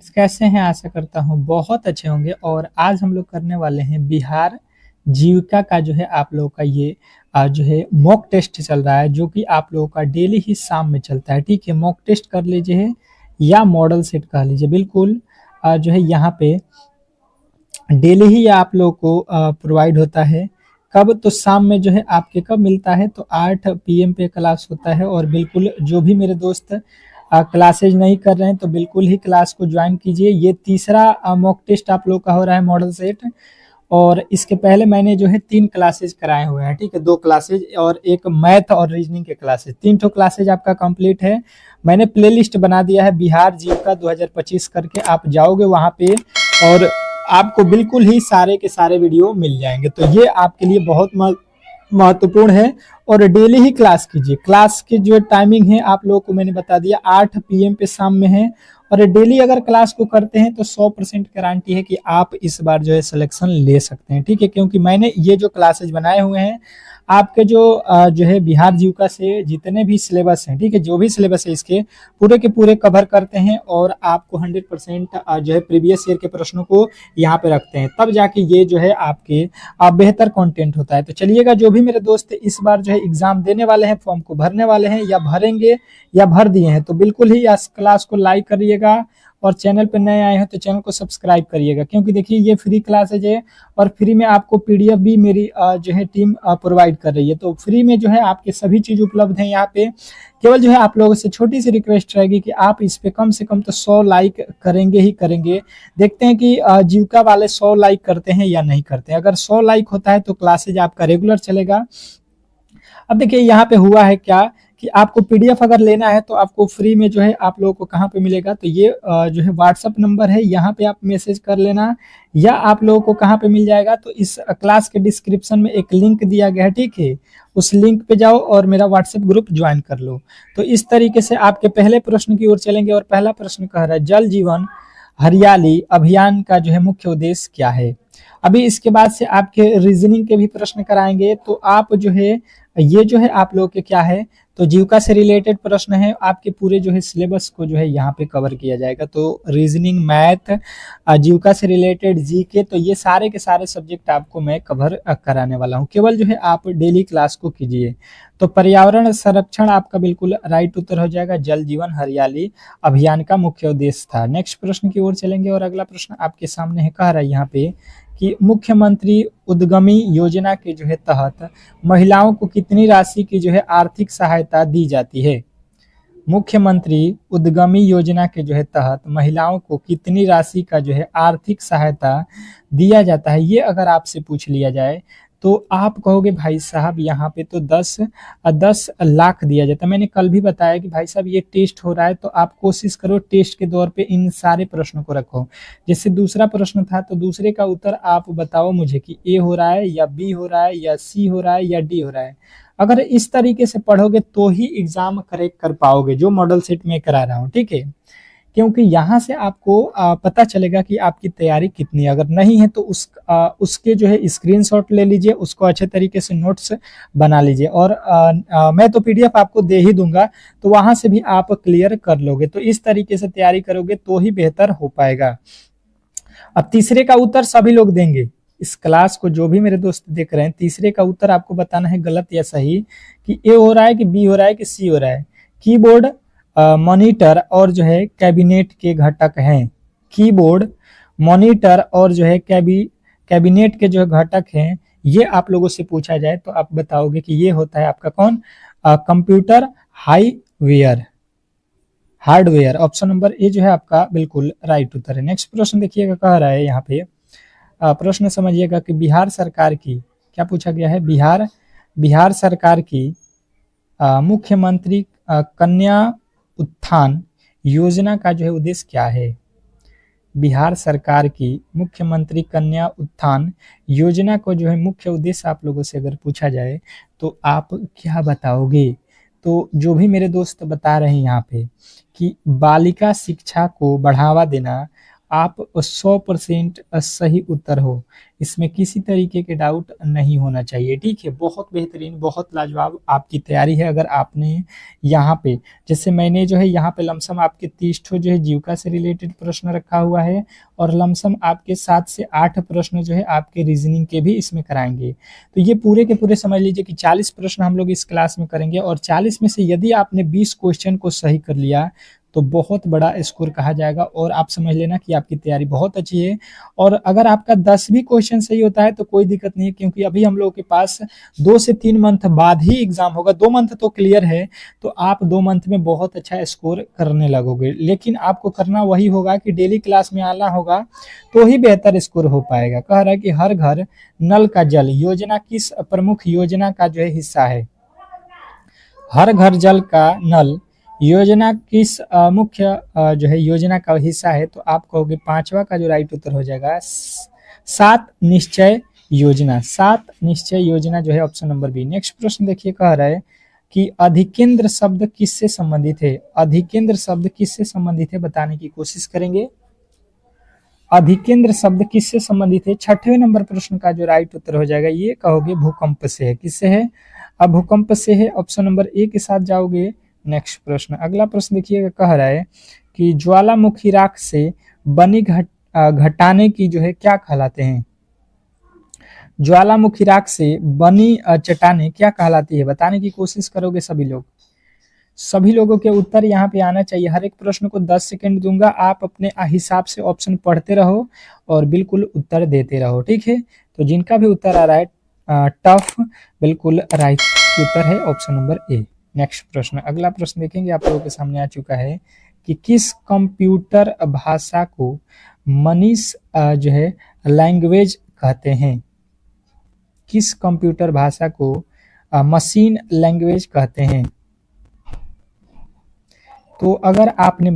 कैसे हैं? आशा करता हूँ बहुत अच्छे होंगे। और आज हम लोग करने वाले हैं बिहार जीविका का जो है आप लोगों का ये जो है मॉक टेस्ट चल रहा है, जो कि आप लोगों का डेली ही शाम में चलता है। ठीक है, मॉक टेस्ट कर लीजिए या मॉडल सेट कह लीजिए। बिल्कुल जो है यहाँ पे डेली ही ये आप लोगों को प्रोवाइड होता है। कब? तो शाम में जो है आपके कब मिलता है? तो 8 पीएम पे क्लास होता है। और बिल्कुल जो भी मेरे दोस्त क्लासेज नहीं कर रहे हैं तो बिल्कुल ही क्लास को ज्वाइन कीजिए। ये तीसरा मॉक टेस्ट आप लोग का हो रहा है मॉडल सेट। और इसके पहले मैंने जो है 3 क्लासेज कराए हुए हैं। ठीक है, 2 क्लासेज और एक मैथ और रीजनिंग के क्लासेज, 3 ठो क्लासेज आपका कंप्लीट है। मैंने प्लेलिस्ट बना दिया है बिहार जीविका 2025 करके, आप जाओगे वहां पे और आपको बिल्कुल ही सारे के सारे वीडियो मिल जाएंगे। तो ये आपके लिए बहुत महत्वपूर्ण है। और डेली ही क्लास कीजिए। क्लास की जो टाइमिंग है आप लोगों को मैंने बता दिया, 8 पीएम पे शाम में है। और डेली अगर क्लास को करते हैं तो 100% गारंटी है कि आप इस बार जो है सिलेक्शन ले सकते हैं। ठीक है, क्योंकि मैंने ये जो क्लासेज बनाए हुए हैं आपके जो है बिहार जीविका से जितने भी सिलेबस हैं, ठीक है, जो भी सिलेबस है इसके पूरे के पूरे कवर करते हैं। और आपको 100% जो है प्रीवियस ईयर के प्रश्नों को यहाँ पे रखते हैं, तब जाके ये जो है आपके बेहतर कंटेंट होता है। तो चलिएगा, जो भी मेरे दोस्त इस बार जो है एग्जाम देने वाले हैं, फॉर्म को भरने वाले हैं या भरेंगे या भर दिए हैं, तो बिल्कुल ही इस क्लास को लाइक करिएगा। और चैनल पर नए आए हैं तो चैनल को सब्सक्राइब करिएगा, क्योंकि देखिए ये फ्री क्लासेज है और फ्री में आपको पीडीएफ भी मेरी जो है टीम प्रोवाइड कर रही है। तो फ्री में जो है आपके सभी चीज उपलब्ध है यहाँ पे। केवल जो है आप लोगों से छोटी सी रिक्वेस्ट रहेगी कि आप इस पे कम से कम तो 100 लाइक करेंगे ही करेंगे। देखते हैं कि जीविका वाले 100 लाइक करते हैं या नहीं करते हैं। अगर 100 लाइक होता है तो क्लासेज आपका रेगुलर चलेगा। अब देखिए यहाँ पे हुआ है क्या कि आपको पीडीएफ अगर लेना है तो आपको फ्री में जो है आप लोगों को कहाँ पे मिलेगा, तो ये जो है व्हाट्सअप नंबर है, यहाँ पे आप मैसेज कर लेना। या आप लोगों को कहाँ पे मिल जाएगा, तो इस क्लास के डिस्क्रिप्शन में एक लिंक दिया गया है। ठीक है, उस लिंक पे जाओ और मेरा व्हाट्सएप ग्रुप ज्वाइन कर लो। तो इस तरीके से आपके पहले प्रश्न की ओर चलेंगे। और पहला प्रश्न कह रहा है जल जीवन हरियाली अभियान का जो है मुख्य उद्देश्य क्या है। अभी इसके बाद से आपके रीजनिंग के भी प्रश्न कराएंगे। तो आप जो है ये जो है आप लोग के क्या है, तो जीविका से रिलेटेड प्रश्न है। आपके पूरे जो है सिलेबस को जो है यहाँ पे कवर किया जाएगा। तो रीजनिंग, मैथ, जीविका से रिलेटेड, जीके, तो ये सारे के सारे सब्जेक्ट आपको मैं कवर कराने वाला हूँ। केवल जो है आप डेली क्लास को कीजिए। तो पर्यावरण संरक्षण आपका बिल्कुल राइट उत्तर हो जाएगा। जल जीवन हरियाली अभियान का मुख्य उद्देश्य था। नेक्स्ट प्रश्न की ओर चलेंगे और अगला प्रश्न आपके सामने है, कह रहा है यहाँ पे कि मुख्यमंत्री उद्यमी योजना के जो है तहत महिलाओं को कितनी राशि की जो है आर्थिक सहायता दी जाती है। मुख्यमंत्री उद्यमी योजना के जो है तहत महिलाओं को कितनी राशि का जो है आर्थिक सहायता दिया जाता है, ये अगर आपसे पूछ लिया जाए तो आप कहोगे भाई साहब यहाँ पे तो 10 लाख दिया जाता है। मैंने कल भी बताया कि भाई साहब ये टेस्ट हो रहा है तो आप कोशिश करो टेस्ट के दौर पे इन सारे प्रश्नों को रखो। जैसे दूसरा प्रश्न था तो दूसरे का उत्तर आप बताओ मुझे कि ए हो रहा है या बी हो रहा है या सी हो रहा है या डी हो रहा है। अगर इस तरीके से पढ़ोगे तो ही एग्जाम करेक्ट कर पाओगे, जो मॉडल सेट में करा रहा हूँ। ठीक है, क्योंकि यहाँ से आपको पता चलेगा कि आपकी तैयारी कितनी है। अगर नहीं है तो उसके जो है स्क्रीनशॉट ले लीजिए, उसको अच्छे तरीके से नोट्स बना लीजिए। और मैं तो पीडीएफ आपको दे ही दूंगा, तो वहां से भी आप क्लियर कर लोगे। तो इस तरीके से तैयारी करोगे तो ही बेहतर हो पाएगा। अब तीसरे का उत्तर सभी लोग देंगे। इस क्लास को जो भी मेरे दोस्त देख रहे हैं, तीसरे का उत्तर आपको बताना है गलत या सही, कि ए हो रहा है कि बी हो रहा है कि सी हो रहा है। कीबोर्ड, मॉनिटर और जो है कैबिनेट के घटक हैं। कीबोर्ड, मॉनिटर और जो है कैबिनेट के जो घटक हैं, ये आप लोगों से पूछा जाए तो आप बताओगे कि ये होता है आपका कौन, computer hardware. Option number A जो है आपका बिल्कुल राइट उत्तर है। नेक्स्ट प्रश्न देखिएगा, कह रहा है यहाँ पे प्रश्न समझिएगा कि बिहार सरकार की, क्या पूछा गया है, बिहार सरकार की मुख्यमंत्री कन्या उत्थान योजना का जो है उद्देश्य क्या है। बिहार सरकार की मुख्यमंत्री कन्या उत्थान योजना को जो है मुख्य उद्देश्य आप लोगों से अगर पूछा जाए तो आप क्या बताओगे। तो जो भी मेरे दोस्त बता रहे हैं यहाँ पे कि बालिका शिक्षा को बढ़ावा देना आप 100% सही उत्तर हो, इसमें किसी तरीके के डाउट नहीं होना चाहिए। ठीक है, बहुत बेहतरीन, बहुत लाजवाब आपकी तैयारी है। अगर आपने यहाँ पे, जैसे मैंने जो है यहाँ पे लमसम आपके 30 ठो जो है जीविका से रिलेटेड प्रश्न रखा हुआ है, और लमसम आपके 7 से 8 प्रश्न जो है आपके रीजनिंग के भी इसमें कराएंगे। तो ये पूरे के पूरे समझ लीजिए कि 40 प्रश्न हम लोग इस क्लास में करेंगे, और 40 में से यदि आपने 20 क्वेश्चन को सही कर लिया तो बहुत बड़ा स्कोर कहा जाएगा, और आप समझ लेना कि आपकी तैयारी बहुत अच्छी है। और अगर आपका 10 भी क्वेश्चन सही होता है तो कोई दिक्कत नहीं है, क्योंकि अभी हम लोगों के पास 2 से 3 मंथ बाद ही एग्जाम होगा। 2 मंथ तो क्लियर है, तो आप 2 मंथ में बहुत अच्छा स्कोर करने लगोगे। लेकिन आपको करना वही होगा कि डेली क्लास में आना होगा, तो ही बेहतर स्कोर हो पाएगा। कह रहा है कि हर घर नल का जल योजना किस प्रमुख योजना का जो है हिस्सा है? हर घर जल का नल योजना किस मुख्य जो है योजना का हिस्सा है? तो आप कहोगे 5वां का जो राइट उत्तर हो जाएगा 7 निश्चय योजना। 7 निश्चय योजना जो है ऑप्शन नंबर बी। नेक्स्ट प्रश्न देखिए, कह रहा है कि अधिकेंद्र शब्द किससे संबंधित है? अधिकेंद्र शब्द किससे संबंधित है बताने की कोशिश करेंगे। अधिकेंद्र शब्द किससे संबंधित है? 6वें नंबर प्रश्न का जो राइट उत्तर हो जाएगा, ये कहोगे भूकंप से है। किससे है? अब भूकंप से है, ऑप्शन नंबर ए के साथ जाओगे। नेक्स्ट प्रश्न, अगला प्रश्न देखिएगा, कह रहा है कि ज्वालामुखी राख से बनी घटाने की जो है क्या कहलाते हैं? ज्वालामुखी राख से बनी चट्टाने क्या कहलाती है? बताने की कोशिश करोगे सभी लोग। सभी लोगों के उत्तर यहाँ पे आना चाहिए। हर एक प्रश्न को 10 सेकंड दूंगा, आप अपने हिसाब से ऑप्शन पढ़ते रहो और बिल्कुल उत्तर देते रहो। ठीक है, तो जिनका भी उत्तर आ रहा है टफ, बिल्कुल राइट उत्तर है ऑप्शन नंबर ए। नेक्स्ट प्रश्न, अगला प्रश्न देखेंगे, आप लोगों के सामने आ चुका है कि किस कंप्यूटर भाषा को मनीष जो है लैंग्वेज कहते हैं? किस कंप्यूटर भाषा को मशीन लैंग्वेज कहते हैं? तो अगर आपने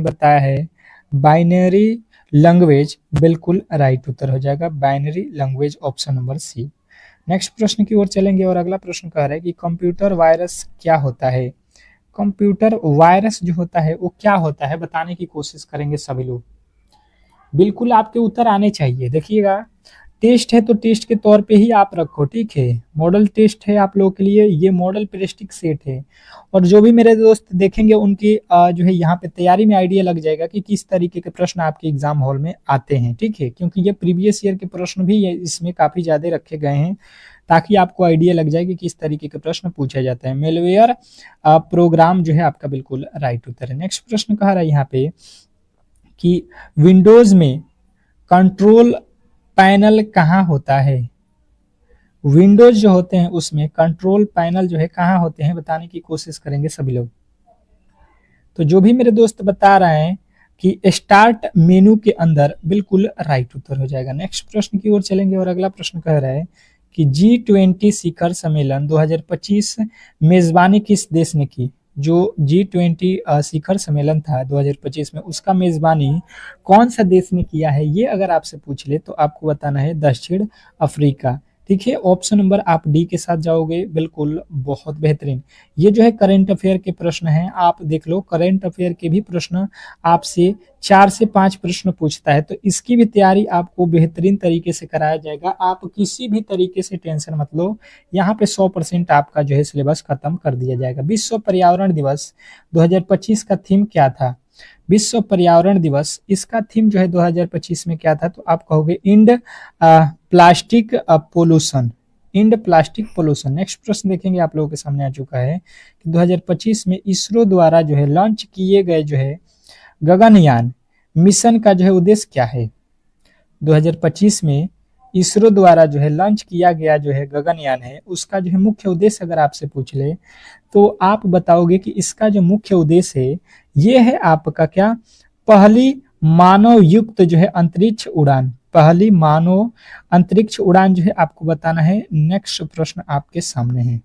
बताया है बाइनरी लैंग्वेज, बिल्कुल राइट उत्तर हो जाएगा binary language, option number C. Next प्रश्न की ओर चलेंगे, और अगला प्रश्न कह रहा है कि कंप्यूटर वायरस क्या होता है? कंप्यूटर वायरस जो होता है वो क्या होता है बताने की कोशिश करेंगे सभी लोग। बिल्कुल आपके उत्तर आने चाहिए। देखिएगा, टेस्ट है तो टेस्ट के तौर पे ही आप रखो। ठीक है, मॉडल टेस्ट है आप लोगों के लिए, ये मॉडल प्रेस्टिक सेट है, और जो भी मेरे दोस्त देखेंगे उनकी जो है यहाँ पे तैयारी में आइडिया लग जाएगा कि किस तरीके के प्रश्न आपके एग्जाम हॉल में आते हैं। ठीक है, क्योंकि ये प्रीवियस ईयर के प्रश्न भी इसमें काफी ज्यादा रखे गए हैं, ताकि आपको आइडिया लग जाए कि किस तरीके के प्रश्न पूछे जाते हैं। मेलवेयर प्रोग्राम जो है आपका बिल्कुल राइट उत्तर है। नेक्स्ट प्रश्न कह रहा है यहाँ पे कि विंडोज में कंट्रोल पैनल कहाँ होता है? विंडोज जो होते हैं उसमें कंट्रोल पैनल जो है कहाँ होते हैं बताने की कोशिश करेंगे सभी लोग। तो जो भी मेरे दोस्त बता रहे हैं कि स्टार्ट मेनू के अंदर, बिल्कुल राइट उत्तर हो जाएगा। नेक्स्ट प्रश्न की ओर चलेंगे, और अगला प्रश्न कह रहा है कि G20 शिखर सम्मेलन 2025 मेजबानी किस देश ने की? जो G20 शिखर सम्मेलन था 2025 में, उसका मेजबानी कौन सा देश ने किया है? ये अगर आपसे पूछ ले तो आपको बताना है दक्षिण अफ्रीका। ठीक है, ऑप्शन नंबर आप डी के साथ जाओगे, बिल्कुल बहुत बेहतरीन। ये जो है करंट अफेयर के प्रश्न हैं, आप देख लो करंट अफेयर के भी प्रश्न आपसे 4 से 5 प्रश्न पूछता है, तो इसकी भी तैयारी आपको बेहतरीन तरीके से कराया जाएगा। आप किसी भी तरीके से टेंशन मत लो, यहाँ पे 100% आपका जो है सिलेबस खत्म कर दिया जाएगा। विश्व पर्यावरण दिवस 2025 का थीम क्या था? विश्व पर्यावरण दिवस, इसका थीम जो है 2025 में क्या था? तो आप कहोगे end plastic pollution, end plastic pollution. Next प्रश्न देखेंगे, आप लोगों के सामने आ चुका है कि 2025 में इसरो द्वारा जो है लॉन्च किए गए जो है गगनयान मिशन का जो है उद्देश्य क्या है? 2025 में इसरो द्वारा जो है लॉन्च किया गया जो है गगनयान है, उसका जो है मुख्य उद्देश्य अगर आपसे पूछ ले तो आप बताओगे कि इसका जो मुख्य उद्देश्य है ये है आपका क्या? पहली मानव युक्त जो है अंतरिक्ष उड़ान, पहली मानव अंतरिक्ष उड़ान जो है आपको बताना है। नेक्स्ट प्रश्न आपके सामने है,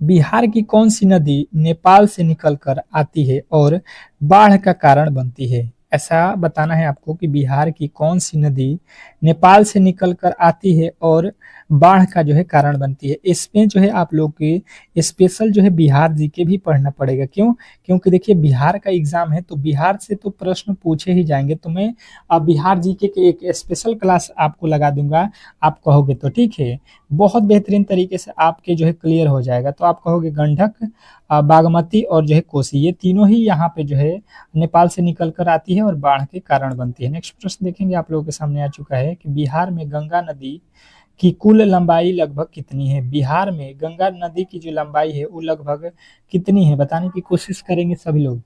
बिहार की कौन सी नदी नेपाल से निकलकर आती है और बाढ़ का कारण बनती है? ऐसा बताना है आपको कि बिहार की कौन सी नदी नेपाल से निकलकर आती है और बाढ़ का जो है कारण बनती है। इसमें जो है आप लोग के स्पेशल जो है बिहार जीके भी पढ़ना पड़ेगा। क्यों? क्योंकि देखिए बिहार का एग्जाम है तो बिहार से तो प्रश्न पूछे ही जाएंगे। तो मैं अब बिहार जीके के एक स्पेशल क्लास आपको लगा दूंगा, आप कहोगे तो ठीक है, बहुत बेहतरीन तरीके से आपके जो है क्लियर हो जाएगा। तो आप कहोगे गंडक, बागमती और जो है कोसी, ये तीनों ही यहाँ पे जो है नेपाल से निकल कर आती है और बाढ़ के कारण बनती है। नेक्स्ट प्रश्न देखेंगे, आप लोगों के सामने आ चुका है कि बिहार में गंगा नदी की कुल लंबाई लगभग कितनी है? बिहार में गंगा नदी की जो लंबाई है वो लगभग कितनी है, बताने की कोशिश करेंगे सभी लोग।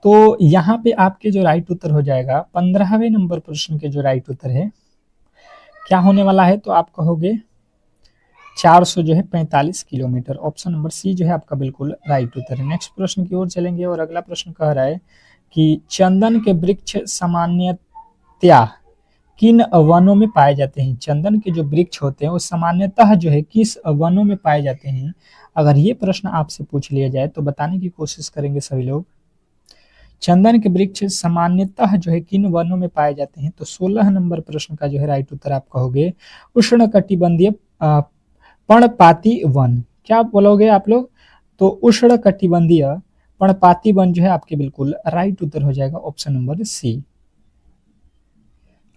तो यहाँ पे आपके जो राइट उत्तर हो जाएगा 15वें नंबर प्रश्न के जो राइट उत्तर है क्या होने वाला है, तो आप कहोगे 400 जो है 45 किलोमीटर। ऑप्शन नंबर सी जो है आपका बिल्कुल राइट उत्तर है। नेक्स्ट प्रश्न की ओर चलेंगे और अगला प्रश्न कह रहा है कि चंदन के वृक्ष सामान्यतया किन वनों में पाए जाते हैं? चंदन के जो वृक्ष होते हैं वो सामान्यतः जो है किस वनों में पाए जाते हैं? अगर ये प्रश्न आपसे पूछ लिया जाए तो बताने की कोशिश करेंगे सभी लोग। चंदन के वृक्ष सामान्यतः जो है किन वनों में पाए जाते हैं? तो 16 नंबर प्रश्न का जो है राइट उत्तर आप कहोगे उष्णकटिबंधीय पर्णपाती वन। क्या बोलोगे आप लोग? तो उष्णकटिबंधीय पर्णपाती वन जो है आपके बिल्कुल राइट उत्तर हो जाएगा, ऑप्शन नंबर सी।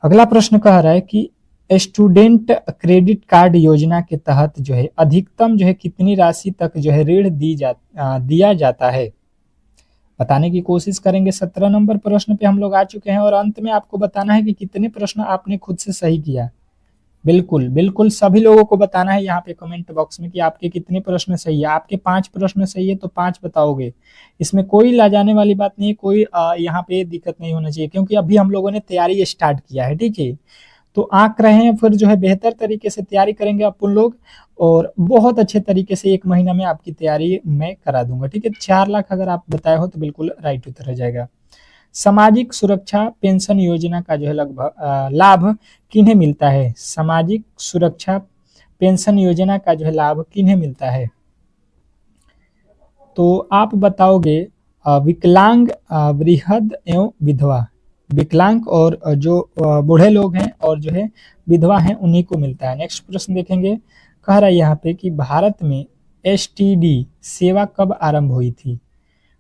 अगला प्रश्न कह रहा है कि स्टूडेंट क्रेडिट कार्ड योजना के तहत जो है अधिकतम जो है कितनी राशि तक जो है ऋण दिया जाता है? बताने की कोशिश करेंगे। 17 नंबर प्रश्न पे हम लोग आ चुके हैं और अंत में आपको बताना है कि कितने प्रश्न आपने खुद से सही किया। बिल्कुल बिल्कुल सभी लोगों को बताना है यहाँ पे कमेंट बॉक्स में कि आपके कितने प्रश्न सही है। आपके 5 प्रश्न सही है तो 5 बताओगे, इसमें कोई लाजाने वाली बात नहीं है, कोई यहाँ पे दिक्कत नहीं होना चाहिए, क्योंकि अभी हम लोगों ने तैयारी स्टार्ट किया है, ठीक है। तो आंक रहे हैं, फिर जो है बेहतर तरीके से तैयारी करेंगे अपन लोग और बहुत अच्छे तरीके से 1 महीना में आपकी तैयारी मैं करा दूंगा, ठीक है। 4 लाख अगर आप बताए हो तो बिल्कुल राइट उत्तर हो जाएगा। सामाजिक सुरक्षा पेंशन योजना का जो है लगभग लाभ किन्हें मिलता है? सामाजिक सुरक्षा पेंशन योजना का जो है लाभ किन्हें मिलता है? तो आप बताओगे विकलांग, वृहद एवं विधवा। विकलांग और जो बूढ़े लोग हैं और जो है विधवा हैं उन्हीं को मिलता है। नेक्स्ट प्रश्न देखेंगे, कह रहा है यहाँ पे कि भारत में एसटीडी सेवा कब आरंभ हुई थी?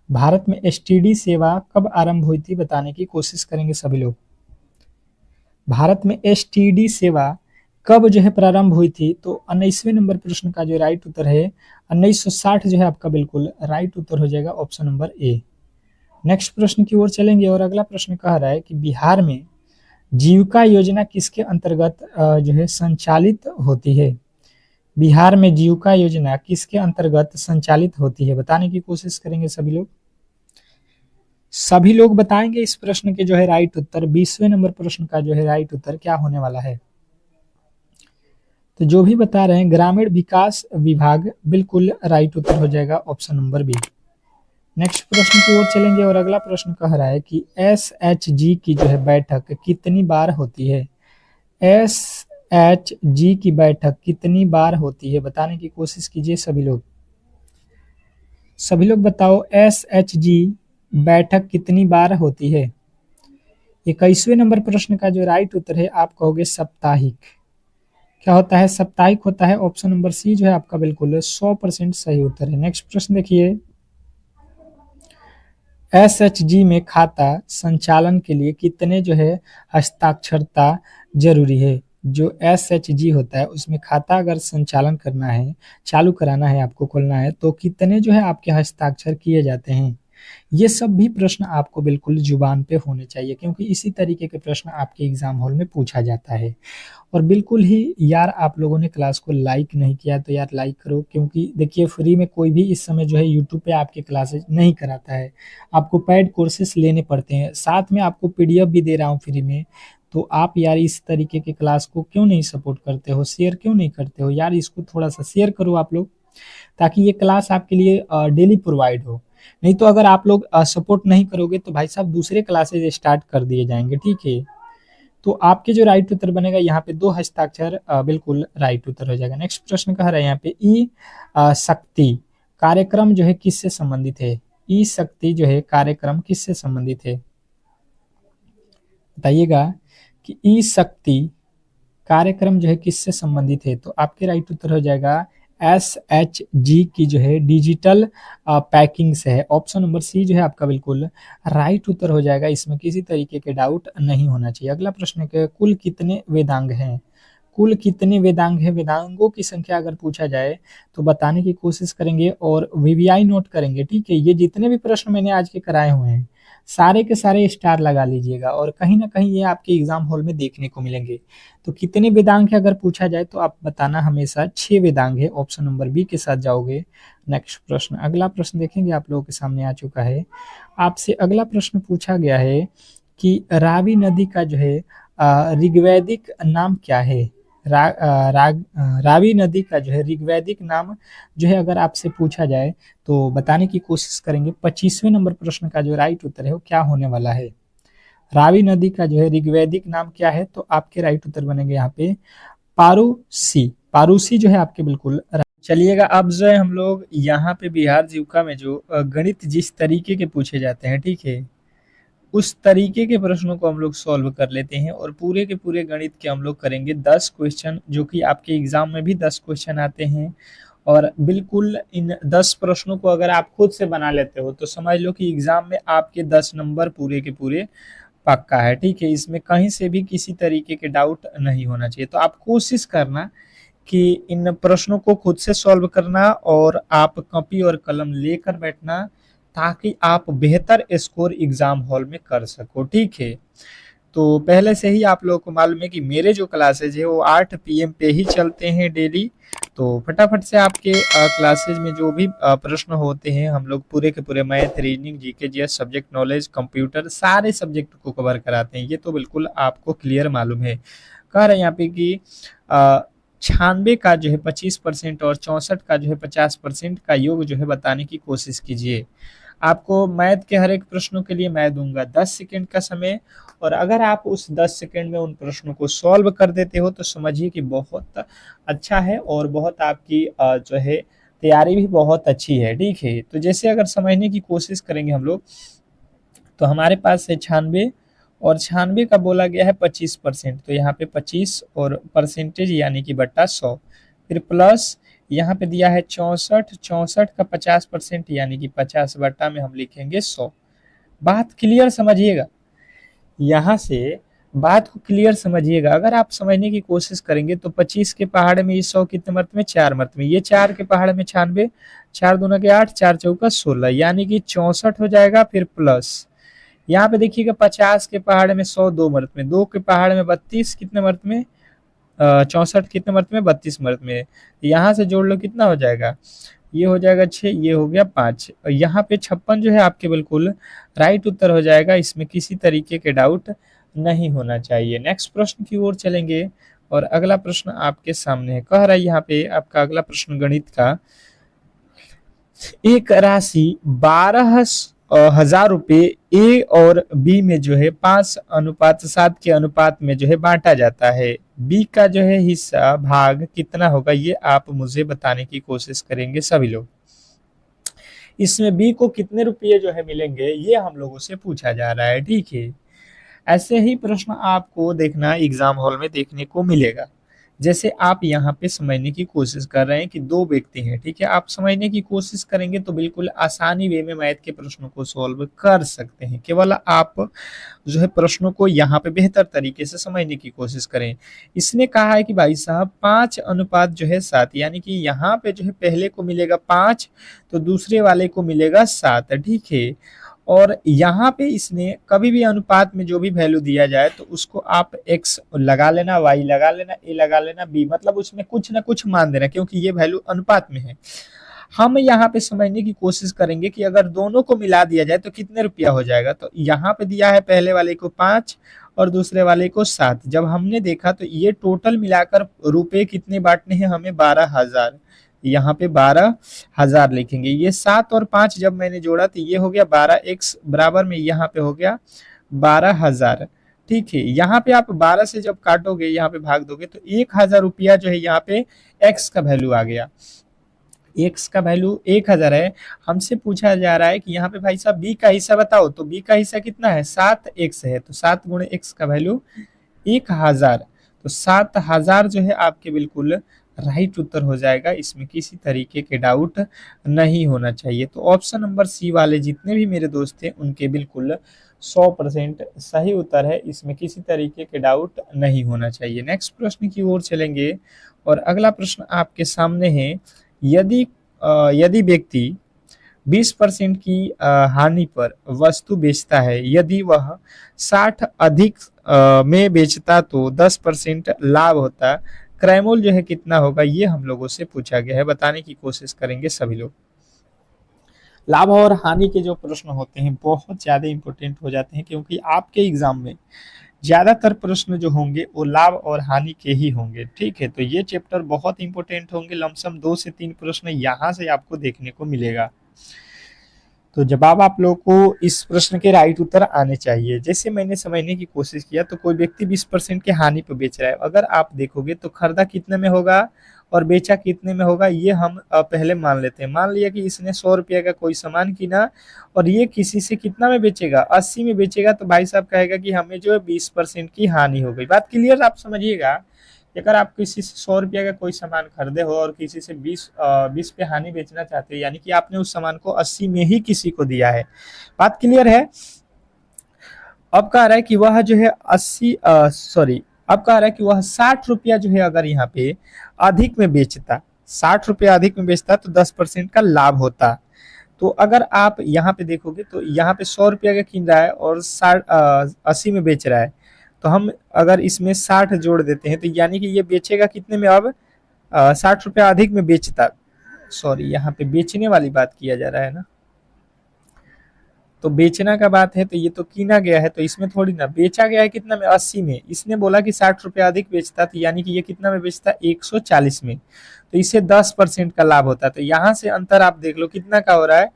भारत में एसटीडी सेवा कब आरंभ हुई थी, बताने की कोशिश करेंगे सभी लोग। भारत में एसटीडी सेवा कब जो है प्रारंभ हुई थी? तो 19वें नंबर प्रश्न का जो राइट उत्तर है 1960 जो है आपका बिल्कुल राइट उत्तर हो जाएगा, ऑप्शन नंबर ए। नेक्स्ट प्रश्न की ओर चलेंगे और अगला प्रश्न कह रहा है कि बिहार में जीविका योजना किसके अंतर्गत जो है संचालित होती है? बिहार में जीविका योजना किसके अंतर्गत संचालित होती है? बताने की कोशिश करेंगे सभी लोग। सभी लोग बताएंगे इस प्रश्न के जो है राइट उत्तर। 20वें नंबर प्रश्न का जो है राइट उत्तर क्या होने वाला है? तो जो भी बता रहे हैं ग्रामीण विकास विभाग, बिल्कुल राइट उत्तर हो जाएगा, ऑप्शन नंबर बी। नेक्स्ट प्रश्न की ओर चलेंगे और अगला प्रश्न कह रहा है कि एसएचजी की जो है बैठक कितनी बार होती है? एसएचजी की बैठक कितनी बार होती है? बताने की कोशिश कीजिए सभी लोग। सभी लोग बताओ एसएचजी बैठक कितनी बार होती है? 21वें नंबर प्रश्न का जो राइट उत्तर है आप कहोगे साप्ताहिक। क्या होता है? साप्ताहिक होता है, ऑप्शन नंबर सी जो है आपका बिल्कुल 100% सही उत्तर है। नेक्स्ट प्रश्न देखिए, एसएचजी में खाता संचालन के लिए कितने जो है हस्ताक्षरता जरूरी है? जो एसएचजी होता है उसमें खाता अगर संचालन करना है, चालू कराना है, आपको खोलना है, तो कितने जो है आपके हस्ताक्षर किए जाते हैं? ये सब भी प्रश्न आपको बिल्कुल जुबान पे होने चाहिए, क्योंकि इसी तरीके के प्रश्न आपके एग्जाम हॉल में पूछा जाता है। और बिल्कुल ही यार आप लोगों ने क्लास को लाइक नहीं किया तो यार लाइक करो, क्योंकि देखिए फ्री में कोई भी इस समय जो है यूट्यूब पे आपके क्लासेस नहीं कराता है, आपको पेड कोर्सेस लेने पड़ते हैं, साथ में आपको पीडीएफ भी दे रहा हूँ फ्री में। तो आप यार इस तरीके के क्लास को क्यों नहीं सपोर्ट करते हो, शेयर क्यों नहीं करते हो यार? इसको थोड़ा सा शेयर करो आप लोग, ताकि ये क्लास आपके लिए डेली प्रोवाइड हो। नहीं तो अगर आप लोग सपोर्ट नहीं करोगे तो भाई साहब दूसरे क्लासेज स्टार्ट कर दिए जाएंगे, ठीक है। तो आपके जो राइट उत्तर बनेगा यहाँ पे 2 हस्ताक्षर बिल्कुल राइट उत्तर हो जाएगा। नेक्स्ट प्रश्न कह रहा है यहाँ पे ई शक्ति कार्यक्रम जो है किससे संबंधित है? ई शक्ति जो है कार्यक्रम किससे संबंधित है? बताइएगा कि ई शक्ति कार्यक्रम जो है किससे संबंधित है? तो आपके राइट उत्तर हो जाएगा SHG की जो है डिजिटल पैकिंग से है। ऑप्शन नंबर सी जो है आपका बिल्कुल राइट उत्तर हो जाएगा, इसमें किसी तरीके के डाउट नहीं होना चाहिए। अगला प्रश्न है कि कुल कितने वेदांग हैं? कुल कितने वेदांग हैं? वेदांगों की संख्या अगर पूछा जाए तो बताने की कोशिश करेंगे और वीवीआई नोट करेंगे, ठीक है। ये जितने भी प्रश्न मैंने आज के कराए हुए हैं सारे के सारे स्टार लगा लीजिएगा और कहीं ना कहीं ये आपके एग्जाम हॉल में देखने को मिलेंगे। तो कितने वेदांग है अगर पूछा जाए तो आप बताना हमेशा 6 वेदांग है, ऑप्शन नंबर बी के साथ जाओगे। नेक्स्ट प्रश्न, अगला प्रश्न देखेंगे आप लोगों के सामने आ चुका है। आपसे अगला प्रश्न पूछा गया है कि रावी नदी का जो है ऋग्वैदिक नाम क्या है? रावी नदी का जो है ऋग्वैदिक नाम जो है अगर आपसे पूछा जाए तो बताने की कोशिश करेंगे। 25वें नंबर प्रश्न का जो राइट उत्तर है वो क्या होने वाला है? रावी नदी का जो है ऋग्वैदिक नाम क्या है? तो आपके राइट उत्तर बनेंगे यहाँ पे पारूसी। पारूसी जो है आपके बिल्कुल। चलिएगा अब जो है हम लोग यहाँ पे बिहार जीविका में जो गणित जिस तरीके के पूछे जाते हैं, ठीक है, उस तरीके के प्रश्नों को हम लोग सॉल्व कर लेते हैं और पूरे के पूरे गणित के हम लोग करेंगे 10 क्वेश्चन, जो कि आपके एग्जाम में भी 10 क्वेश्चन आते हैं। और बिल्कुल इन 10 प्रश्नों को अगर आप खुद से बना लेते हो तो समझ लो कि एग्जाम में आपके 10 नंबर पूरे के पूरे पक्का है, ठीक है। इसमें कहीं से भी किसी तरीके के डाउट नहीं होना चाहिए। तो आप कोशिश करना कि इन प्रश्नों को खुद से सॉल्व करना और आप कॉपी और कलम लेकर बैठना ताकि आप बेहतर स्कोर एग्जाम हॉल में कर सको, ठीक है। तो पहले से ही आप लोगों को मालूम है कि मेरे जो क्लासेज है वो 8 PM पे ही चलते हैं डेली। तो फटाफट से आपके क्लासेज में जो भी प्रश्न होते हैं हम लोग पूरे के पूरे math, reasoning, GK, GS, subject knowledge, computer सारे सब्जेक्ट को कवर कराते हैं। ये तो बिल्कुल आपको क्लियर मालूम है। कह रहे हैं यहाँ पे कि 96 का जो है 25% और 64 का जो है 50% का योग जो है बताने की कोशिश कीजिए। आपको मैथ के हर एक प्रश्नों के लिए मैं दूंगा 10 सेकंड का समय और अगर आप उस 10 सेकंड में उन प्रश्नों को सॉल्व कर देते हो तो समझिए कि बहुत अच्छा है और बहुत आपकी जो है तैयारी भी बहुत अच्छी है, ठीक है। तो जैसे अगर समझने की कोशिश करेंगे हम लोग तो हमारे पास है 96 और 96 का बोला गया है 25%, तो यहाँ पे 25 और परसेंटेज यानी कि बट्टा 100, फिर प्लस यहाँ पे दिया है 64, 64 का 50% यानी कि 50 बट्टा में हम लिखेंगे 100। बात क्लियर समझिएगा, यहाँ से बात को क्लियर समझिएगा। अगर आप समझने की कोशिश करेंगे तो 25 के पहाड़ में ये 100 कितने मर्त में? 4 मर्त में। ये 4 के पहाड़ में 96, 4 दूना के 8, 4 चौका 16 यानी कि 64 हो जाएगा। फिर प्लस यहाँ पे देखिएगा 50 के पहाड़ में 100 2 मर्त में, 2 के पहाड़ में 32 कितने मर्त में? 64 कितने मर्त में? 32 मर्त में। यहाँ से जोड़ लो कितना हो जाएगा? ये हो जाएगा 6, ये हो गया 5 और यहाँ पे 56 जो है आपके बिल्कुल राइट उत्तर हो जाएगा। इसमें किसी तरीके के डाउट नहीं होना चाहिए। नेक्स्ट प्रश्न की ओर चलेंगे और अगला प्रश्न आपके सामने है। कह रहा है यहाँ पे आपका अगला प्रश्न गणित का, एक राशि 12,000 रुपए ए और बी में जो है 5:7 के अनुपात में जो है बांटा जाता है। बी का जो है हिस्सा भाग कितना होगा ये आप मुझे बताने की कोशिश करेंगे सभी लोग। इसमें बी को कितने रुपये जो है मिलेंगे ये हम लोगों से पूछा जा रहा है, ठीक है। ऐसे ही प्रश्न आपको देखना एग्जाम हॉल में देखने को मिलेगा। जैसे आप यहाँ पे समझने की कोशिश कर रहे हैं कि 2 व्यक्ति हैं, ठीक है। आप समझने की कोशिश करेंगे तो बिल्कुल आसानी वे में मैथ के प्रश्नों को सॉल्व कर सकते हैं। केवल आप जो है प्रश्नों को यहाँ पे बेहतर तरीके से समझने की कोशिश करें। इसने कहा है कि भाई साहब 5:7 यानी कि यहाँ पे जो है पहले को मिलेगा 5 तो दूसरे वाले को मिलेगा 7, ठीक है। और यहाँ पे इसने कभी भी अनुपात में जो भी वैल्यू दिया जाए तो उसको आप x लगा लेना, y लगा लेना, a लगा लेना, b मतलब उसमें कुछ ना कुछ मान देना क्योंकि ये वैल्यू अनुपात में है। हम यहाँ पे समझने की कोशिश करेंगे कि अगर दोनों को मिला दिया जाए तो कितने रुपया हो जाएगा। तो यहाँ पे दिया है पहले वाले को 5 और दूसरे वाले को 7। जब हमने देखा तो ये टोटल मिलाकर रुपए कितने बांटने हैं हमें? 12,000। यहाँ पे 12,000 लिखेंगे। ये 7 और 5 जब मैंने जोड़ा तो ये हो गया 12x बराबर में यहाँ पे हो गया 12,000, ठीक है। यहाँ पे आप 12 से जब काटोगे यहाँ पे भाग दोगे तो 1,000 रुपया जो है यहाँ पे x का वैल्यू आ गया। x का वैल्यू 1,000 है। हमसे पूछा जा रहा है कि यहाँ पे भाई साहब b का हिस्सा बताओ, तो b का हिस्सा कितना है? 7x है, तो 7 गुणे x का वैल्यू 1,000। तो 7000 जो है आपके बिल्कुल राइट उत्तर हो जाएगा, इसमें किसी तरीके के डाउट नहीं होना चाहिए। तो ऑप्शन नंबर सी वाले जितने भी मेरे दोस्त थे उनके बिल्कुल 100% सही उत्तर है, इसमें किसी तरीके के डाउट नहीं होना चाहिए। नेक्स्ट प्रश्न की ओर चलेंगे और अगला प्रश्न आपके सामने है, यदि यदि व्यक्ति 20% की हानि पर वस्तु बेचता है, यदि वह 60 अधिक में बेचता तो 10% लाभ होता, क्रयमूल्य जो है कितना होगा, ये हम लोगों से पूछा गया है, बताने की कोशिश करेंगे सभी लोग। लाभ और हानि के जो प्रश्न होते हैं बहुत ज्यादा इंपॉर्टेंट हो जाते हैं, क्योंकि आपके एग्जाम में ज्यादातर प्रश्न जो होंगे वो लाभ और हानि के ही होंगे। ठीक है, तो ये चैप्टर बहुत इंपॉर्टेंट होंगे, लमसम 2 से 3 प्रश्न यहाँ से आपको देखने को मिलेगा। तो जवाब आप लोगों को इस प्रश्न के राइट उत्तर आने चाहिए। जैसे मैंने समझने की कोशिश किया, तो कोई व्यक्ति 20% के हानि पर बेच रहा है, अगर आप देखोगे तो खरीदा कितने में होगा और बेचा कितने में होगा, ये हम पहले मान लेते हैं। मान लिया कि इसने 100 रुपये का कोई सामान किना और ये किसी से कितना में बेचेगा, 80 में बेचेगा, तो भाई साहब कहेगा कि हमें जो है 20% की हानि हो गई। बात क्लियर आप समझिएगा। अगर आप किसी से 100 रुपये का कोई सामान खरीदे हो और किसी से 20 पे हानि बेचना चाहते हो, यानी कि आपने उस सामान को 80 में ही किसी को दिया है। बात क्लियर है। अब कह रहा है कि वह जो है 80 सॉरी अब कह रहा है कि वह 60 रुपया जो है अगर यहाँ पे अधिक में बेचता, 60 रुपया अधिक में बेचता तो 10% का लाभ होता। तो अगर आप यहाँ पे देखोगे तो यहाँ पे 100 रुपया का किन रहा है और 80 में बेच रहा है, तो हम अगर इसमें 60 जोड़ देते हैं तो यानी कि ये बेचेगा कितने में, अब 60 रुपया अधिक में बेचता, सॉरी यहाँ पे बेचने वाली बात किया जा रहा है ना, तो बेचना का बात है, तो ये तो कीना गया है, तो इसमें थोड़ी ना बेचा गया है कितना में, 80 में। इसने बोला कि 60 रुपया अधिक बेचता, तो यानी कि ये कितना में बेचता, 140 में, तो इससे 10% का लाभ होता है। तो यहाँ से अंतर आप देख लो कितना का हो रहा है,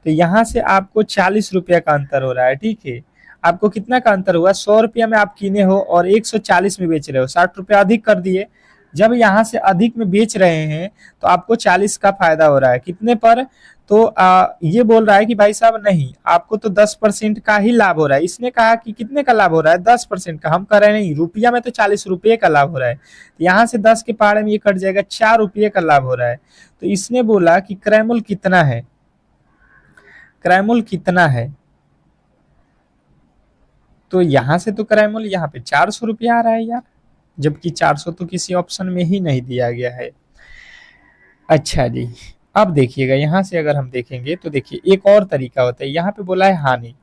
तो यहाँ से आपको 40 रुपया का अंतर हो रहा है। ठीक है, आपको कितना का अंतर हुआ, 100 रुपया में आप कीने हो और 140 में बेच रहे हो, 60 रुपया अधिक कर दिए। जब यहाँ से अधिक में बेच रहे हैं तो आपको 40 का फायदा हो रहा है, कितने पर, तो ये बोल रहा है कि भाई साहब नहीं, आपको तो 10% का ही लाभ हो रहा है। इसने कहा कि कितने का लाभ हो रहा है, 10% का, हम कह रहे हैं नहीं, रुपया में तो 40 रुपये का लाभ हो रहा है, तो यहाँ से 10 के पहाड़े में ये कट जाएगा, 4 रुपये का लाभ हो रहा है। तो इसने बोला कि क्रयमूल्य कितना है, क्रयमूल्य कितना है, तो यहाँ से तो क्रयमूल्य यहाँ पे 400 रुपया आ रहा है यार, जबकि 400 तो किसी ऑप्शन में ही नहीं दिया गया है। अच्छा जी, अब देखिएगा यहाँ से अगर हम देखेंगे तो देखिए एक और तरीका होता है, यहाँ पे बोला है हानि,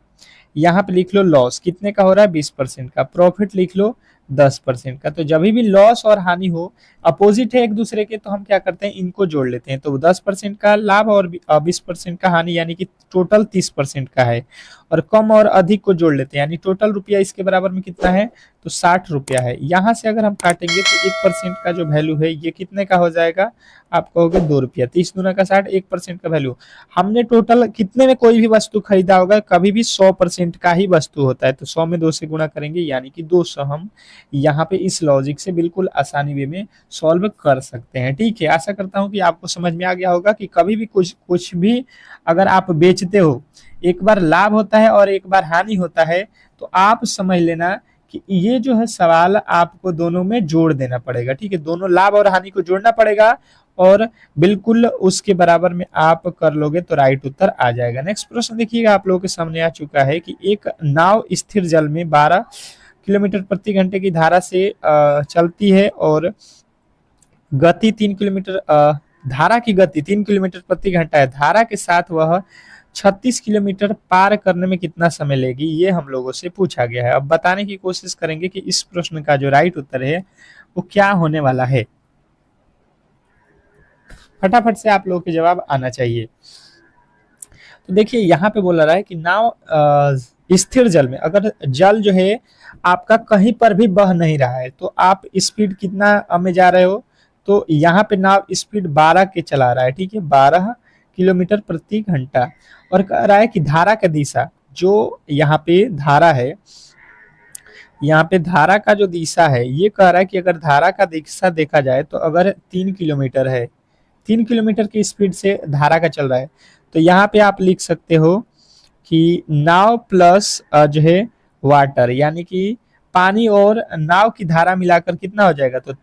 यहाँ पे लिख लो लॉस, कितने का हो रहा है, 20% का, प्रॉफिट लिख लो 10% का। तो जब भी लॉस और हानि हो, अपोजिट है एक दूसरे के, तो हम क्या करते हैं, इनको जोड़ लेते हैं। तो 10% का लाभ और 20% का हानि, यानी कि टोटल 30% का है, और कम और अधिक को जोड़ लेते हैं, यानी टोटल रुपया इसके बराबर में कितना है, तो 60 रुपया है। यहाँ से अगर हम काटेंगे तो 1% का जो वैल्यू है ये कितने का हो जाएगा, आप कहोगे 2 रुपया, 30 दूना का 60, 1% का वैल्यू। हमने टोटल कितने में कोई भी वस्तु खरीदा होगा, कभी भी 100% का ही वस्तु होता है, तो 100 में 2 से गुणा करेंगे, यानी कि 200। हम यहाँ पे इस लॉजिक से बिल्कुल आसानी वे में सॉल्व कर सकते हैं। ठीक है, आशा करता हूँ कि आपको समझ में आ गया होगा कि कभी भी कुछ भी अगर आप बेचते हो, एक बार लाभ होता है और एक बार हानि होता है, तो आप समझ लेना कि ये जो है सवाल आपको दोनों में जोड़ देना पड़ेगा। ठीक है, दोनों लाभ और हानि को जोड़ना पड़ेगा और बिल्कुल उसके बराबर में आप कर लोगे तो राइट उत्तर आ जाएगा। नेक्स्ट प्रश्न देखिएगा, आप लोगों के सामने आ चुका है कि एक नाव स्थिर जल में 12 किलोमीटर प्रति घंटे की धारा से चलती है और गति 3 किलोमीटर, धारा की गति 3 किलोमीटर प्रति घंटा है, धारा के साथ वह 36 किलोमीटर पार करने में कितना समय लेगी, ये हम लोगों से पूछा गया है। अब बताने की कोशिश करेंगे कि इस प्रश्न का जो राइट उत्तर है वो क्या होने वाला है। फटाफट से आप लोगों के जवाब आना चाहिए। तो देखिए यहाँ पे बोला रहा है कि नाव स्थिर जल में, अगर जल जो है आपका कहीं पर भी बह नहीं रहा है, तो आप स्पीड कितना में जा रहे हो, तो यहाँ पे नाव स्पीड 12 के चला रहा है। ठीक है, 12 किलोमीटर प्रति घंटा, और कह रहा है कि धारा का दिशा, जो यहाँ पे धारा है, यहाँ पे धारा का जो दिशा है, ये कह रहा है कि अगर धारा का दिशा देखा जाए तो अगर 3 किलोमीटर है, 3 किलोमीटर की स्पीड से धारा का चल रहा है, तो यहाँ पे आप लिख सकते हो कि नाव प्लस जो है वाटर, यानी कि पानी और नाव की धारा मिलाकर कितना हो जाएगा, तो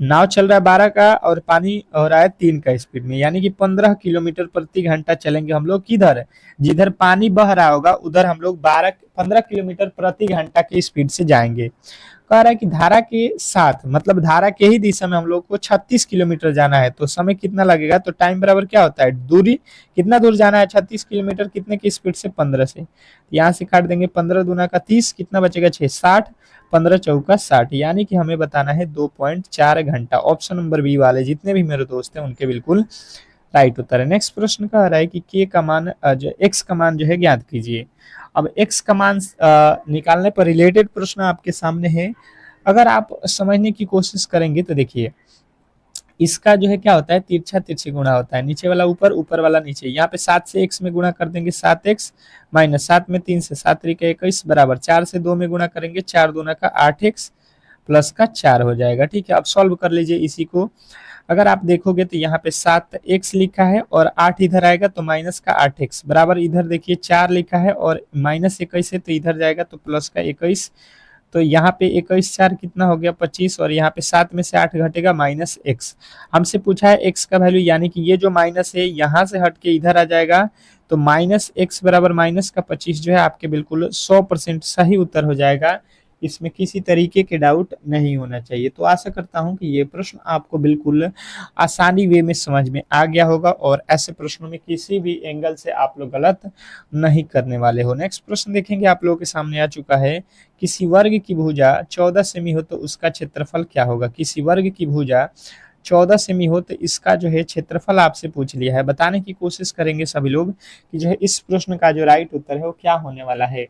नाव चल रहा है 12 का और पानी हो रहा है 3 का स्पीड में, यानी कि 15 किलोमीटर प्रति घंटा चलेंगे हम लोग। किधर, जिधर पानी बह रहा होगा उधर हम लोग 15 किलोमीटर प्रति घंटा की स्पीड से जाएंगे। कह रहा है कि धारा के साथ, मतलब धारा के ही दिशा में हम लोग को 36 किलोमीटर जाना है, तो समय कितना लगेगा, तो टाइम बराबर क्या होता है, दूरी, कितना दूर जाना है 36 किलोमीटर, कितने की स्पीड से, 15 से। यहाँ से काट देंगे 15 दूना का 30, कितना बचेगा 6, 60, 15 चौका 60, यानी कि हमें बताना है 2.4 घंटा। ऑप्शन नंबर बी वाले जितने भी मेरे दोस्त हैं उनके बिल्कुल राइट उत्तर है। नेक्स्ट प्रश्न कह रहा है कि के का मान जो एक्स का मान जो है ज्ञात कीजिए। अब एक्स का मान निकालने पर रिलेटेड प्रश्न आपके सामने है। अगर आप समझने की कोशिश करेंगे तो देखिए, इसका जो है क्या होता है, तिरछा तिरछी गुणा होता है, नीचे वाला ऊपर, ऊपर वाला नीचे। यहाँ पे 7 से x में गुणा कर देंगे 7x, माइनस 7 में 3 से 7 3 का 21 बराबर 4 से 2 में गुणा करेंगे 4 दूना का 8x प्लस का 4 हो जाएगा। ठीक है, अब सॉल्व कर लीजिए इसी को। अगर आप देखोगे तो यहाँ पे 7x लिखा है और 8 इधर आएगा तो माइनस का 8x बराबर, इधर देखिए 4 लिखा है और माइनस 21 है तो इधर जाएगा तो प्लस का 21, तो यहाँ पे 21 4 कितना हो गया 25, और यहाँ पे 7 में से 8 घटेगा माइनस x। हमसे पूछा है x का वैल्यू, यानी कि ये जो माइनस है यहाँ से हट के इधर आ जाएगा, तो माइनस x बराबर माइनस का 25 जो है आपके बिल्कुल 100% सही उत्तर हो जाएगा। इसमें किसी तरीके के डाउट नहीं होना चाहिए। तो आशा करता हूं कि ये प्रश्न आपको बिल्कुल आसानी वे में समझ में आ गया होगा और ऐसे प्रश्नों में किसी भी एंगल से आप लोग गलत नहीं करने वाले हो। नेक्स्ट प्रश्न देखेंगे, आप लोगों के सामने आ चुका है। किसी वर्ग की भुजा 14 सेमी हो तो उसका क्षेत्रफल क्या होगा। किसी वर्ग की भुजा 14 सेमी हो तो इसका जो है क्षेत्रफल आपसे पूछ लिया है। बताने की कोशिश करेंगे सभी लोग कि जो है इस प्रश्न का जो राइट उत्तर है वो क्या होने वाला है।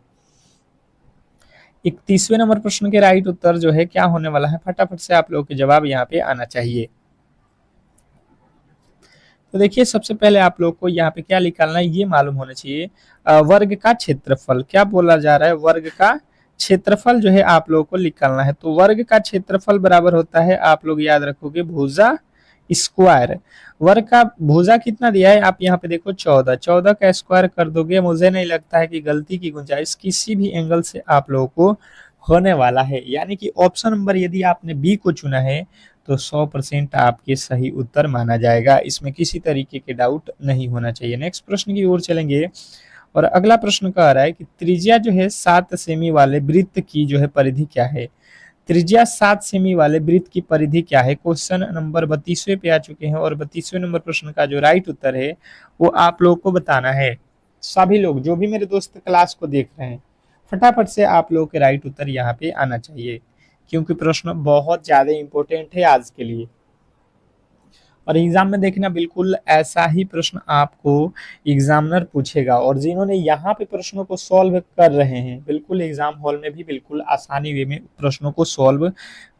31वें नंबर प्रश्न के राइट उत्तर जो है क्या होने वाला है, फटाफट से आप लोगों के जवाब यहाँ पे आना चाहिए। तो देखिए, सबसे पहले आप लोग को यहाँ पे क्या निकालना है, ये मालूम होना चाहिए वर्ग का क्षेत्रफल। क्या बोला जा रहा है, वर्ग का क्षेत्रफल जो है आप लोगों को निकालना है। तो वर्ग का क्षेत्रफल बराबर होता है, आप लोग याद रखोगे, भुजा स्क्वायर। वर्ग का भुजा कितना दिया है, आप यहाँ पे देखो 14, 14 का स्क्वायर कर दोगे, मुझे नहीं लगता है कि गलती की गुंजाइश किसी भी एंगल से आप लोगों को होने वाला है। यानी कि ऑप्शन नंबर यदि आपने बी को चुना है तो 100% आपके सही उत्तर माना जाएगा। इसमें किसी तरीके के डाउट नहीं होना चाहिए। नेक्स्ट प्रश्न की ओर चलेंगे और अगला प्रश्न कह रहा है कि त्रिज्या जो है 7 सेमी वाले वृत्त की जो है परिधि क्या है। त्रिज्या 7 सेमी वाले वृत्त की परिधि क्या है। क्वेश्चन नंबर 32वें पे आ चुके हैं और 32वें नंबर प्रश्न का जो राइट उत्तर है वो आप लोग को बताना है। सभी लोग जो भी मेरे दोस्त क्लास को देख रहे हैं, फटाफट से आप लोग के राइट उत्तर यहाँ पे आना चाहिए, क्योंकि प्रश्न बहुत ज्यादा इंपॉर्टेंट है आज के लिए। और एग्जाम में देखना, बिल्कुल ऐसा ही प्रश्न आपको एग्जामिनर पूछेगा और जिन्होंने यहाँ पे प्रश्नों को सॉल्व कर रहे हैं बिल्कुल एग्जाम हॉल में भी बिल्कुल आसानी वे में प्रश्नों को सॉल्व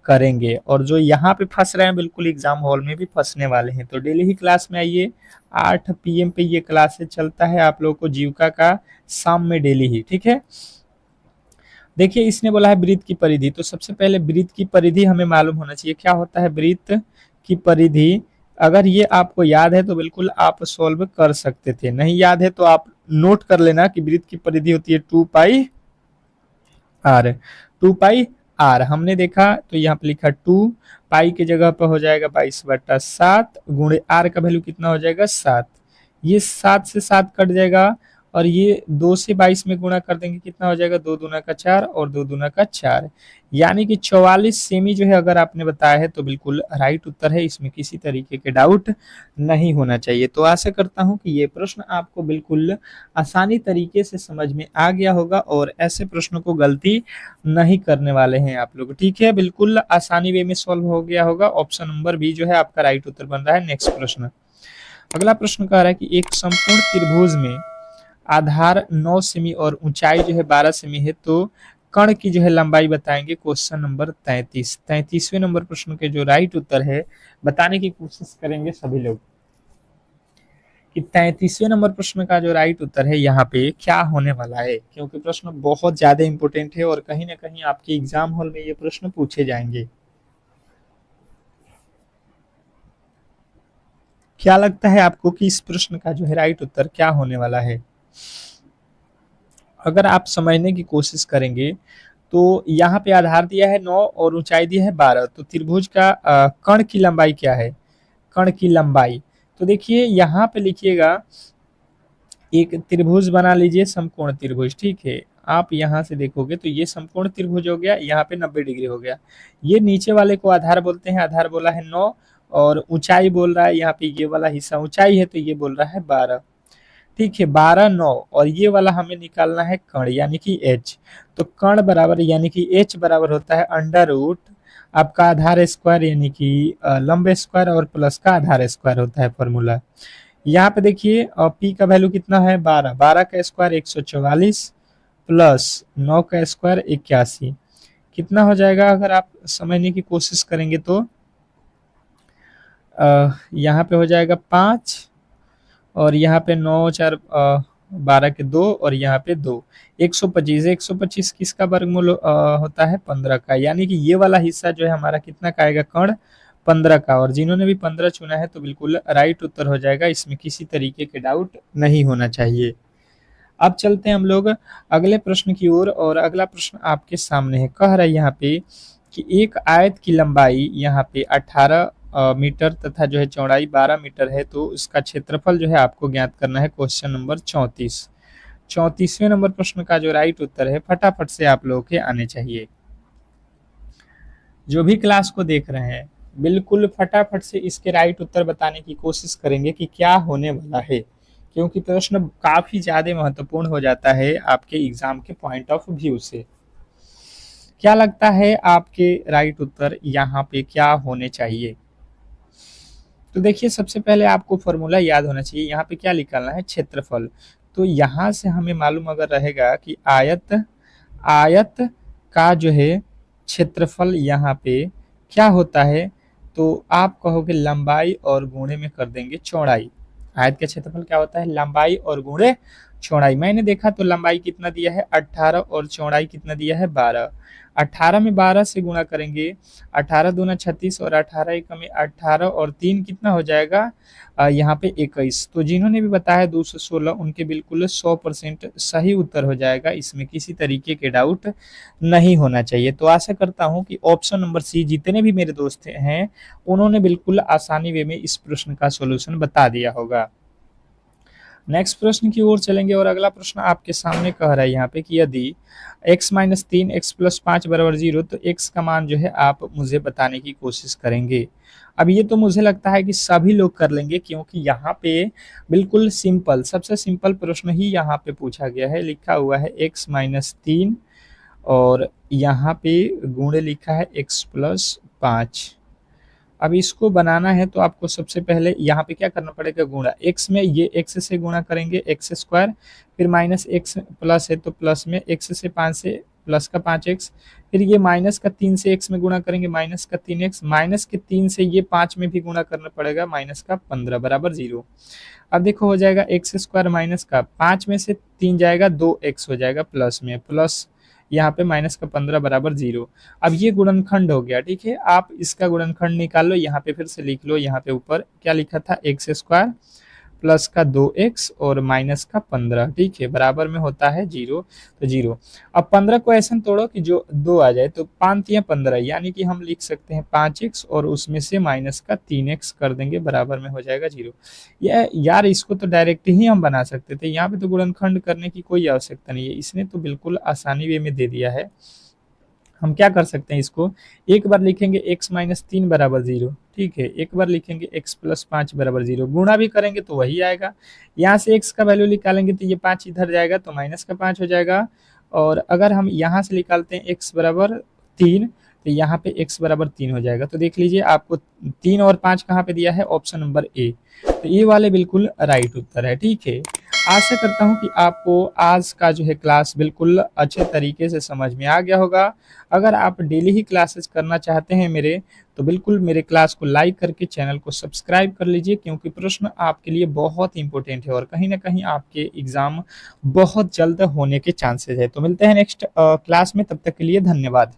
करेंगे, और जो यहाँ पे फंस रहे हैं बिल्कुल एग्जाम हॉल में भी फंसने वाले हैं। तो डेली ही क्लास में आइए, 8 PM पे ये क्लास चलता है आप लोग को जीविका का, शाम में डेली ही, ठीक है। देखिए, इसने बोला है वृत्त की परिधि, तो सबसे पहले वृत्त की परिधि हमें मालूम होना चाहिए। क्या होता है वृत्त की परिधि, अगर ये आपको याद है तो बिल्कुल आप सॉल्व कर सकते थे, नहीं याद है तो आप नोट कर लेना कि वृत्त की परिधि होती है 2 पाई आर। 2 पाई आर हमने देखा तो यहाँ पे लिखा 2 पाई की जगह पर हो जाएगा 22/7 गुणे आर का वैल्यू कितना हो जाएगा 7। ये 7 से 7 कट जाएगा और ये 2 से 22 में गुणा कर देंगे, कितना हो जाएगा 2 दूना का 4 और 2 दूना का 4, यानी कि 44 सेमी जो है अगर आपने बताया है तो बिल्कुल राइट उत्तर है। इसमें किसी तरीके के डाउट नहीं होना चाहिए। तो आशा करता हूं कि ये प्रश्न आपको बिल्कुल आसानी तरीके से समझ में आ गया होगा और ऐसे प्रश्नों को गलती नहीं करने वाले हैं आप लोग, ठीक है। बिल्कुल आसानी वे में सॉल्व हो गया होगा। ऑप्शन नंबर बी जो है आपका राइट उत्तर बन रहा है। नेक्स्ट प्रश्न, अगला प्रश्न कह रहा है कि एक संपूर्ण त्रिभुज में आधार 9 सेमी और ऊंचाई जो है 12 सेमी है, तो कण की जो है लंबाई बताएंगे। क्वेश्चन नंबर 33, 33वें नंबर प्रश्न के जो राइट उत्तर है बताने की कोशिश करेंगे सभी लोग कि 33वें नंबर प्रश्न का जो राइट उत्तर है यहाँ पे क्या होने वाला है, क्योंकि प्रश्न बहुत ज्यादा इंपॉर्टेंट है और कहीं ना कहीं आपके एग्जाम हॉल में ये प्रश्न पूछे जाएंगे। क्या लगता है आपको कि इस प्रश्न का जो है राइट उत्तर क्या होने वाला है। अगर आप समझने की कोशिश करेंगे तो यहाँ पे आधार दिया है 9 और ऊंचाई दी है 12। तो त्रिभुज का कर्ण की लंबाई क्या है? कर्ण की लंबाई, तो देखिए यहाँ पे लिखिएगा, एक त्रिभुज बना लीजिए, समकोण त्रिभुज, ठीक है। आप यहाँ से देखोगे तो ये समकोण त्रिभुज हो गया, यहाँ पे 90 डिग्री हो गया। ये नीचे वाले को आधार बोलते हैं, आधार बोला है 9 और ऊंचाई बोल रहा है, यहाँ पे ये वाला हिस्सा ऊंचाई है तो ये बोल रहा है 12, ठीक है। 12 9 और ये वाला हमें निकालना है कर्ण यानी कि एच। तो कर्ण बराबर यानी कि एच बराबर होता है अंडर रूट आपका आधार स्क्वायर यानी कि लंबे स्क्वायर और प्लस का आधार स्क्वायर होता है फॉर्मूला। यहाँ पे देखिए पी का वैल्यू कितना है 12, 12 का स्क्वायर 144 प्लस 9 का स्क्वायर 81, कितना हो जाएगा अगर आप समझने की कोशिश करेंगे तो यहाँ पे हो जाएगा 5 और यहाँ पे 9 4 12 के 2 और यहाँ पे 2, 125। 125 किसका वर्गमूल होता है 15 का, यानी कि ये वाला हिस्सा जो है हमारा कितना का आएगा कर्ण 15 का। और जिन्होंने भी 15 चुना है तो बिल्कुल राइट उत्तर हो जाएगा, इसमें किसी तरीके के डाउट नहीं होना चाहिए। अब चलते हैं हम लोग अगले प्रश्न की ओर, और अगला प्रश्न आपके सामने है। कह रहा है यहाँ पे कि एक आयत की लंबाई यहाँ पे 18 मीटर तथा जो है चौड़ाई 12 मीटर है, तो इसका क्षेत्रफल जो है आपको ज्ञात करना है। क्वेश्चन नंबर 34, 34वें नंबर प्रश्न का जो राइट उत्तर है फटाफट से आप लोगों के आने चाहिए। जो भी क्लास को देख रहे हैं बिल्कुल फटाफट से इसके राइट उत्तर बताने की कोशिश करेंगे कि क्या होने वाला है, क्योंकि प्रश्न काफी ज्यादा महत्वपूर्ण हो जाता है आपके एग्जाम के पॉइंट ऑफ व्यू से। क्या लगता है आपके राइट उत्तर यहाँ पे क्या होने चाहिए? तो देखिए सबसे पहले आपको फॉर्मूला याद होना चाहिए। यहाँ पे क्या निकालना है? क्षेत्रफल। तो यहाँ से हमें मालूम अगर रहेगा कि आयत आयत का जो है क्षेत्रफल यहाँ पे क्या होता है, तो आप कहोगे लंबाई और गुणे में कर देंगे चौड़ाई। आयत का क्षेत्रफल क्या होता है? लंबाई और गुणे चौड़ाई। मैंने देखा तो लंबाई कितना दिया है 18 और चौड़ाई कितना दिया है 12। 18 में 12 से गुणा करेंगे, 18 दूना 36 और 18 एक में 18 और 3 कितना हो जाएगा यहाँ पे 21। तो जिन्होंने भी बताया 216 उनके बिल्कुल 100% सही उत्तर हो जाएगा, इसमें किसी तरीके के डाउट नहीं होना चाहिए। तो आशा करता हूँ कि ऑप्शन नंबर सी जितने भी मेरे दोस्त हैं उन्होंने बिल्कुल आसानी वे में इस प्रश्न का सॉल्यूशन बता दिया होगा। नेक्स्ट प्रश्न की ओर चलेंगे, और अगला प्रश्न आपके सामने कह रहा है यहाँ पे कि यदि x माइनस 3 x प्लस 5 बराबर 0, तो x का मान जो है आप मुझे बताने की कोशिश करेंगे। अब ये तो मुझे लगता है कि सभी लोग कर लेंगे, क्योंकि यहाँ पे बिल्कुल सिंपल, सबसे सिंपल प्रश्न ही यहाँ पे पूछा गया है। लिखा हुआ है x माइनस 3 और यहाँ पे गुणे लिखा है x प्लस 5। अब इसको बनाना है तो आपको सबसे पहले यहाँ पे क्या करना पड़ेगा? गुणा। x में ये x से गुणा करेंगे x स्क्वायर, फिर माइनस x प्लस है तो प्लस में x से 5 से प्लस का 5x, फिर ये माइनस का 3 से x में गुणा करेंगे माइनस का 3x, माइनस के 3 से ये 5 में भी गुणा करना पड़ेगा माइनस का 15 बराबर 0। अब देखो हो जाएगा एक्स स्क्वायर माइनस का 5 में से 3 जाएगा 2x हो जाएगा प्लस में, प्लस यहाँ पे माइनस का 15 बराबर 0। अब ये गुणनखंड हो गया, ठीक है। आप इसका गुणनखंड निकाल लो, यहाँ पे फिर से लिख लो। यहाँ पे ऊपर क्या लिखा था? एक्स स्क्वायर प्लस का 2x और माइनस का 15, ठीक है, बराबर में होता है 0, तो 0। अब 15 को ऐसा तोड़ो कि जो 2 आ जाए, तो 5 या 15, यानी कि हम लिख सकते हैं 5x और उसमें से माइनस का 3x कर देंगे, बराबर में हो जाएगा 0। यार इसको तो डायरेक्ट ही हम बना सकते थे, यहाँ पे तो गुणनखंड करने की कोई आवश्यकता नहीं है, इसने तो बिल्कुल आसानी वे में दे दिया है। हम क्या कर सकते हैं? इसको एक बार लिखेंगे x माइनस 3 बराबर 0, ठीक है। एक बार लिखेंगे x प्लस 5 बराबर 0, गुणा भी करेंगे तो वही आएगा। यहाँ से x का वैल्यू निकालेंगे तो ये 5 इधर जाएगा तो माइनस का 5 हो जाएगा। और अगर हम यहाँ से निकालते हैं x बराबर 3, तो यहाँ पे x बराबर 3 हो जाएगा। तो देख लीजिए आपको 3 और 5 कहाँ पे दिया है? Option number A. तो ये वाले बिल्कुल राइट उत्तर है, ठीक है। आशा करता हूँ कि आपको आज का जो है क्लास बिल्कुल अच्छे तरीके से समझ में आ गया होगा। अगर आप डेली ही क्लासेस करना चाहते हैं मेरे, तो बिल्कुल मेरे क्लास को लाइक करके चैनल को सब्सक्राइब कर लीजिए, क्योंकि प्रश्न आपके लिए बहुत इंपॉर्टेंट है और कहीं ना कहीं आपके एग्जाम बहुत जल्द होने के चांसेस है। तो मिलते हैं नेक्स्ट क्लास में, तब तक के लिए धन्यवाद।